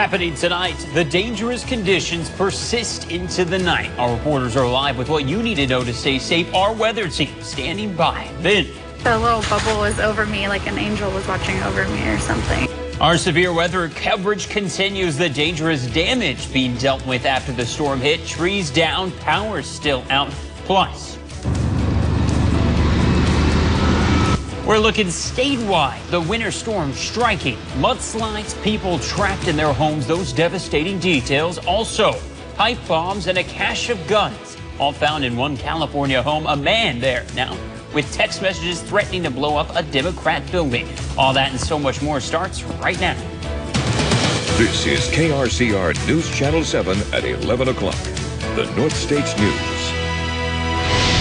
Happening tonight, the dangerous conditions persist into the night. Our reporters are live with what you need to know to stay safe. Our weather team standing by. Vin. The little bubble was over me, like an angel was watching over me or something. Our severe weather coverage continues. The dangerous damage being dealt with after the storm hit. Trees down, power still out. Plus, we're looking statewide. The winter storm striking, mudslides, people trapped in their homes, those devastating details. Also, pipe bombs and a cache of guns, all found in one California home. A man there now with text messages threatening to blow up a Democrat building. All that and so much more starts right now. This is KRCR News Channel 7 at 11 o'clock. The North States News.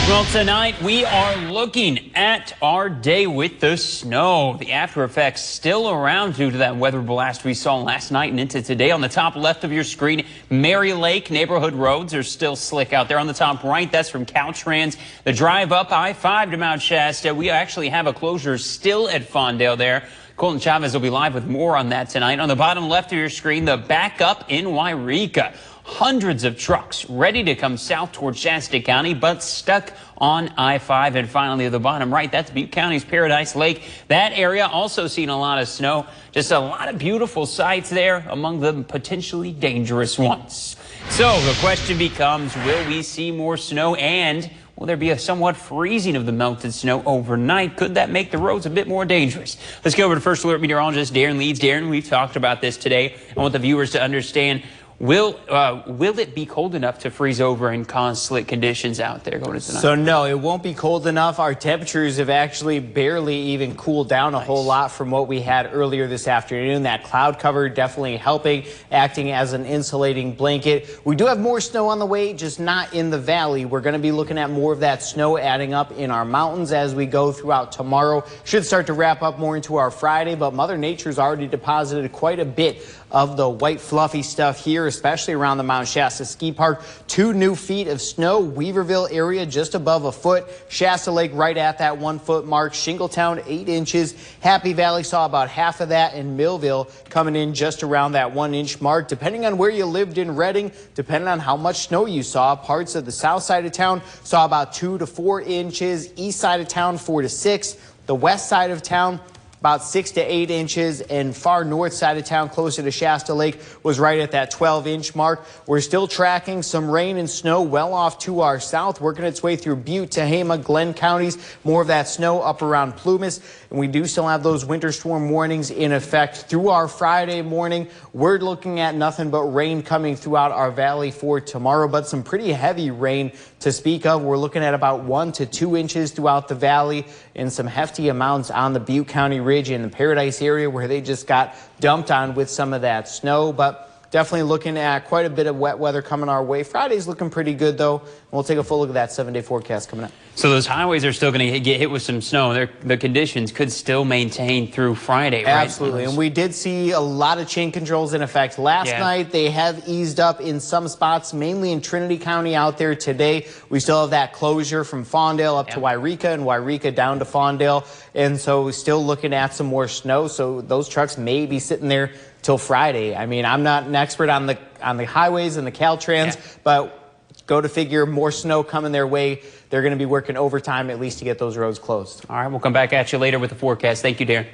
Well, tonight we are looking at our day with the snow. The after effects still around due to that weather blast we saw last night and into today. On the top left of your screen, Mary Lake neighborhood roads are still slick out there. On the top right, that's from Caltrans. The drive up I-5 to Mount Shasta. We actually have a closure still at Fondale there. Colton Chavez will be live with more on that tonight. On the bottom left of your screen, the backup in Wairika. Hundreds of trucks ready to come south towards Shasta County, but stuck on I-5. And finally, at the bottom right, that's Butte County's Paradise Lake. That area also seeing a lot of snow. Just a lot of beautiful sights there, among the potentially dangerous ones. So the question becomes, will we see more snow, and will there be a somewhat freezing of the melted snow overnight? Could that make the roads a bit more dangerous? Let's go over to First Alert Meteorologist Darren Leeds. Darren, we've talked about this today. I want the viewers to understand, will it be cold enough to freeze over and cause slick conditions out there going into tonight? So no, it won't be cold enough. Our temperatures have actually barely even cooled down a whole lot from what we had earlier this afternoon. That cloud cover definitely helping, acting as an insulating blanket. We do have more snow on the way, just not in the valley. We're going to be looking at more of that snow adding up in our mountains as we go throughout tomorrow. Should start to wrap up more into our Friday, but Mother Nature's already deposited quite a bit of the white fluffy stuff here, especially around the Mount Shasta Ski Park. 2 new feet of snow. Weaverville area just above a foot. Shasta Lake right at that 1 foot mark. Shingletown 8 inches. Happy Valley saw about half of that, and Millville coming in just around that 1 inch mark. Depending on where you lived in Redding, depending on how much snow you saw, parts of the south side of town saw about 2 to 4 inches. East side of town 4 to 6. The west side of town about 6 to 8 inches, and far north side of town, closer to Shasta Lake, was right at that 12-inch mark. We're still tracking some rain and snow well off to our south, working its way through Butte, Tehama, Glenn counties. More of that snow up around Plumas, and we do still have those winter storm warnings in effect through our Friday morning. We're looking at nothing but rain coming throughout our valley for tomorrow, but some pretty heavy rain to speak of. We're looking at about 1 to 2 inches throughout the valley, and some hefty amounts on the Butte County Ridge in the Paradise area where they just got dumped on with some of that snow. But definitely looking at quite a bit of wet weather coming our way. Friday's looking pretty good, though. We'll take a full look at that 7-day forecast coming up. So those highways are still going to get hit with some snow. The conditions could still maintain through Friday, right? Absolutely. And we did see a lot of chain controls in effect last night. They have eased up in some spots, mainly in Trinity County out there today. We still have that closure from Fondale up to Wairika, and Wairika down to Fondale. And so we're still looking at some more snow. So those trucks may be sitting there till Friday. I mean, I'm not an expert on the highways and the Caltrans, but go to figure, more snow coming their way. They're going to be working overtime at least to get those roads closed. All right, we'll come back at you later with the forecast. Thank you, Darren.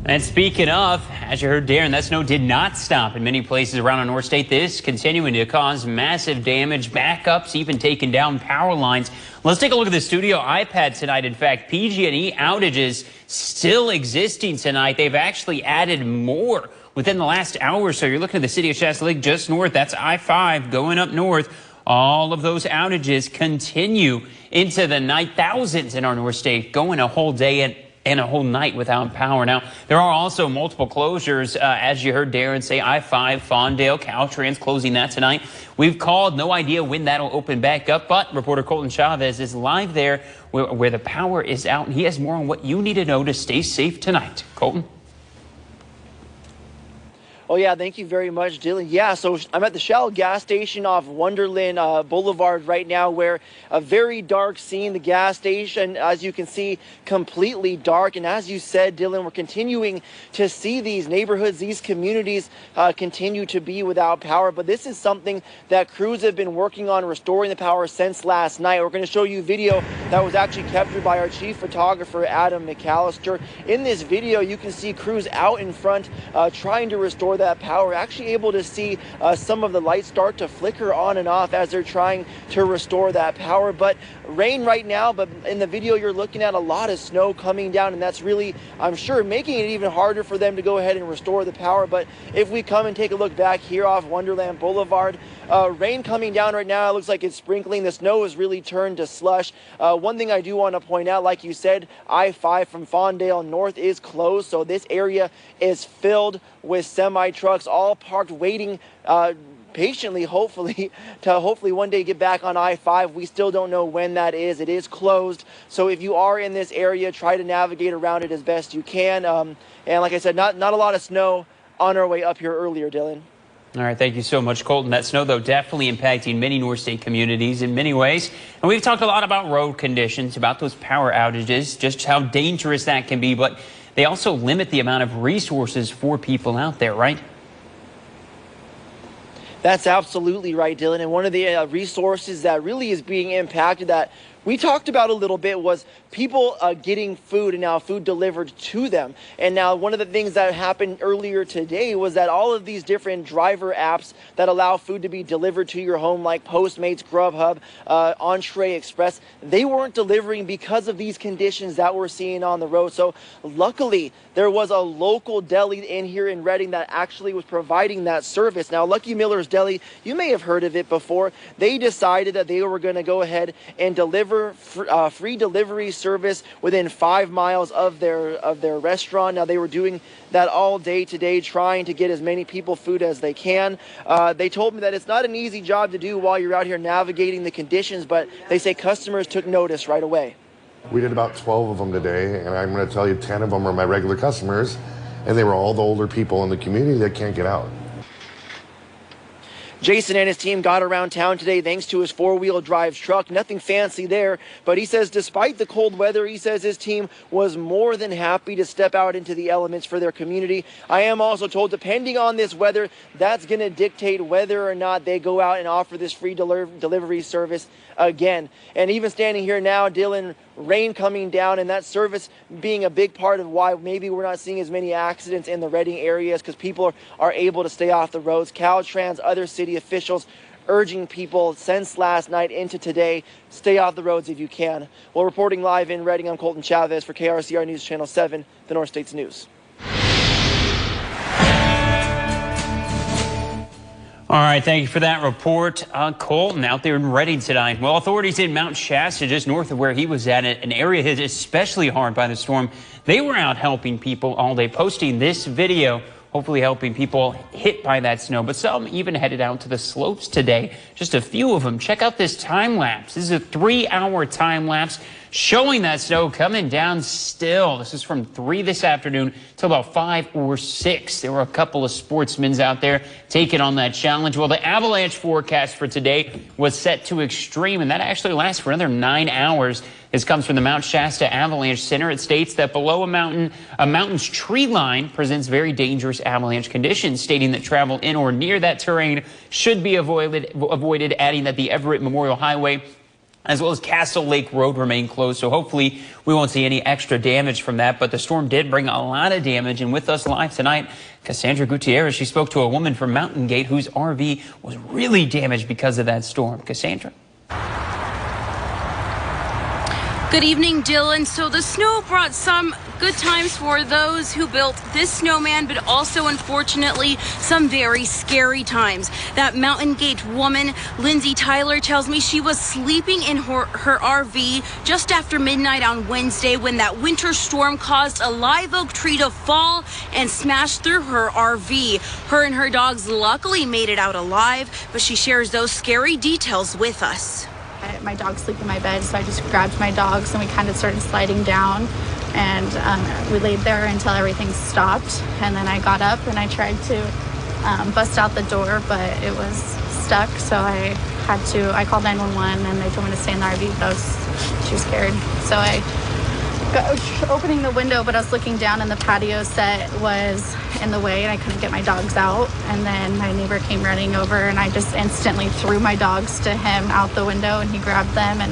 And speaking of, as you heard Darren, that snow did not stop in many places around our North State. This continuing to cause massive damage, backups, even taking down power lines. Let's take a look at the studio iPad tonight. In fact, PG&E outages still existing tonight. They've actually added more within the last hour or so. You're looking at the city of Shasta Lake just north. That's I-5 going up north. All of those outages continue into the night. Thousands in our North State going a whole day and a whole night without power. Now, there are also multiple closures, as you heard Darren say, I-5, Fondale, Caltrans closing that tonight. We've called, no idea when that'll open back up, but reporter Colton Chavez is live there where the power is out, and he has more on what you need to know to stay safe tonight. Colton? Oh, yeah, thank you very much, Dylan. Yeah, so I'm at the Shell gas station off Wonderland Boulevard right now, where a very dark scene. The gas station, as you can see, completely dark. And as you said, Dylan, we're continuing to see these neighborhoods, these communities continue to be without power. But this is something that crews have been working on restoring the power since last night. We're going to show you video that was actually captured by our chief photographer, Adam McAllister. In this video, you can see crews out in front trying to restore that power, actually able to see some of the lights start to flicker on and off as they're trying to restore that power. But rain right now, but in the video you're looking at a lot of snow coming down, and that's really, I'm sure, making it even harder for them to go ahead and restore the power. But if we come and take a look back here off Wonderland Boulevard, rain coming down right now. It looks like it's sprinkling. The snow has really turned to slush. One thing I do want to point out, like you said, I-5 from Fawndale North is closed, so this area is filled with semi-trucks all parked waiting patiently, hopefully one day get back on I-5. We still don't know when that is. It is closed, so if you are in this area, try to navigate around it as best you can. And like I said, not a lot of snow on our way up here earlier, Dylan. All right, thank you so much, Colton. That snow, though, definitely impacting many North State communities in many ways. And we've talked a lot about road conditions, about those power outages, just how dangerous that can be. But they also limit the amount of resources for people out there, right? That's absolutely right, Dylan. And one of the resources that really is being impacted that we talked about a little bit was people getting food, and now food delivered to them. And now one of the things that happened earlier today was that all of these different driver apps that allow food to be delivered to your home, like Postmates, Grubhub, Entree Express, they weren't delivering because of these conditions that we're seeing on the road. So luckily, there was a local deli in here in Reading that actually was providing that service. Now, Lucky Miller's Deli, you may have heard of it before. They decided that they were going to go ahead and deliver free delivery service within 5 miles of their restaurant. Now, they were doing that all day today, trying to get as many people food as they can. They told me that it's not an easy job to do while you're out here navigating the conditions, but they say customers took notice right away. We did about 12 of them today, and I'm going to tell you 10 of them are my regular customers, and they were all the older people in the community that can't get out. Jason and his team got around town today thanks to his four-wheel drive truck. Nothing fancy there, but he says despite the cold weather, he says his team was more than happy to step out into the elements for their community. I am also told, depending on this weather, that's going to dictate whether or not they go out and offer this free delivery service again. And even standing here now, Dylan, rain coming down, and that service being a big part of why maybe we're not seeing as many accidents in the Reading areas, because people are able to stay off the roads. Caltrans, other city officials urging people since last night into today, stay off the roads if you can. Well, reporting live in Reading, I'm Colton Chavez for KRCR News Channel 7, the North States News. All right, thank you for that report. Colton out there in Reading tonight. Well, authorities in Mount Shasta, just north of where he was at, an area hit especially hard by the storm. They were out helping people all day, posting this video, hopefully helping people hit by that snow. But some even headed out to the slopes today. Just a few of them. Check out this time lapse. This is a 3-hour time lapse showing that snow coming down still. This is from 3 this afternoon till about 5 or 6. There were a couple of sportsmen out there taking on that challenge. Well, the avalanche forecast for today was set to extreme, and that actually lasts for another 9 hours. This comes from the Mount Shasta Avalanche Center. It states that below a mountain's tree line presents very dangerous avalanche conditions, stating that travel in or near that terrain should be avoided, adding that the Everett Memorial Highway as well as Castle Lake Road remain closed. So hopefully we won't see any extra damage from that. But the storm did bring a lot of damage. And with us live tonight, Cassandra Gutierrez, she spoke to a woman from Mountain Gate whose RV was really damaged because of that storm. Cassandra. Good evening, Dylan. So the snow brought some good times for those who built this snowman, but also, unfortunately, some very scary times. That Mountain Gate woman, Lindsay Tyler, tells me she was sleeping in her RV just after midnight on Wednesday when that winter storm caused a live oak tree to fall and smash through her RV. Her and her dogs luckily made it out alive, but she shares those scary details with us. My dogs sleep in my bed, so I just grabbed my dogs and we kind of started sliding down, and we laid there until everything stopped, and then I got up and I tried to bust out the door, but it was stuck, so I called 911 and they told me to stay in the RV, but I was too scared. So I got opening the window, but I was looking down and the patio set was in the way and I couldn't get my dogs out. And then my neighbor came running over and I just instantly threw my dogs to him out the window and he grabbed them and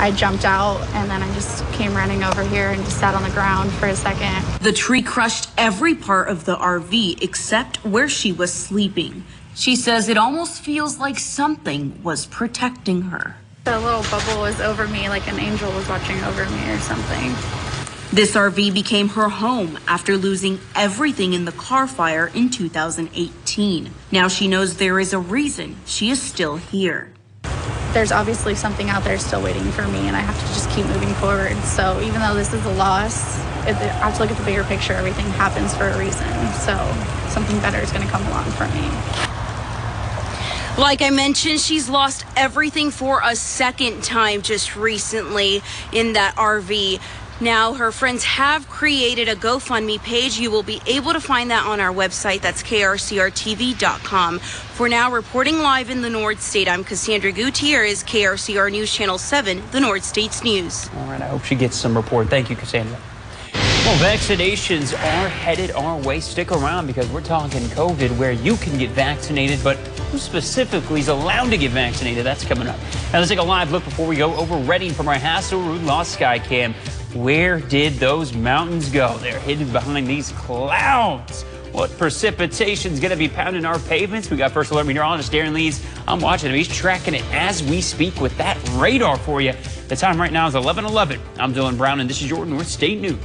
I jumped out and then I just came running over here and just sat on the ground for a second. The tree crushed every part of the RV except where she was sleeping. She says it almost feels like something was protecting her. The little bubble was over me, like an angel was watching over me or something. This RV became her home after losing everything in the car fire in 2018. Now she knows there is a reason she is still here. There's obviously something out there still waiting for me and I have to just keep moving forward. So even though this is a loss, I have to look at the bigger picture. Everything happens for a reason. So something better is going to come along for me. Like I mentioned, she's lost everything for a second time just recently in that RV. Now, her friends have created a GoFundMe page. You will be able to find that on our website. That's krcrtv.com. For now, reporting live in the North State, I'm Cassandra Gutierrez, KRCR News Channel 7, the North States News. All right, I hope she gets some report. Thank you, Cassandra. Well, vaccinations are headed our way. Stick around because we're talking COVID, where you can get vaccinated, but who specifically is allowed to get vaccinated? That's coming up. Now, let's take a live look before we go over Reading from our Hasselrud Lost Sky Cam. Where did those mountains go? They're hidden behind these clouds. What precipitation's going to be pounding our pavements? We got First Alert meteorologist Darren Leeds. I'm watching him. He's tracking it as we speak with that radar for you. The time right now is 11:11. I'm Dylan Brown, and this is your North State News.